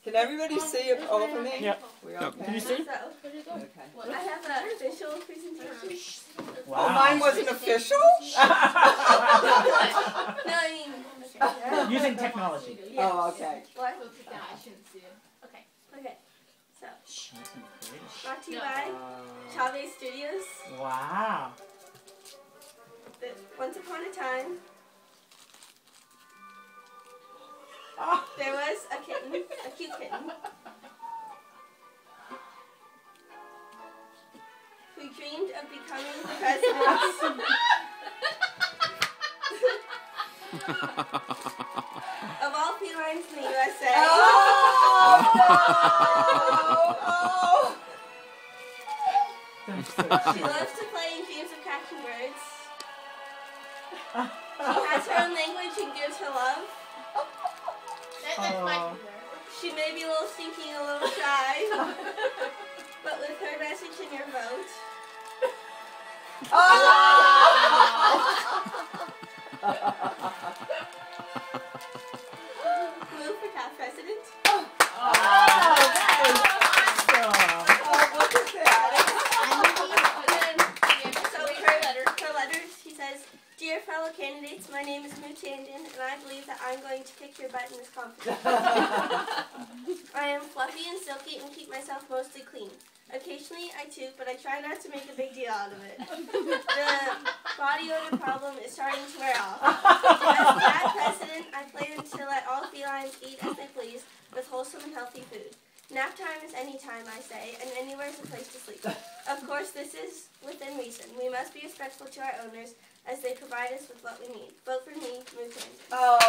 Can everybody see it over me? Yep. We Yep. okay? Can you see? Okay. I have a visual presentation. Wow. Oh, mine wasn't official? No, I mean... Using technology. Yes. Oh, okay. What? I shouldn't see it. Okay. Okay. So, Nice and pretty. brought to you by Chavez Studios. Wow. Once upon a time, there was a kitten, a cute kitten, who dreamed of becoming the president of all felines in the USA. She loves to play in games of catching birds. She has her own language and gives her love. That's my She may be a little stinky and a little shy, but with her message and your vote, move for top president. So her letters, she says, "Dear fellow candidates, my name is Moo Tandon, and I believe that I'm going to kick your butt in this competition. I am fluffy and silky and keep myself mostly clean. Occasionally I toot, but I try not to make a big deal out of it. The body odor problem is starting to wear off. As that president, I plan to let all felines eat as they please with wholesome and healthy food. Nap time is any time, I say, and anywhere is a place to sleep. Of course, this is within reason. We must be respectful to our owners as they provide us with what we need. Vote for me, Moo Tandon." Oh,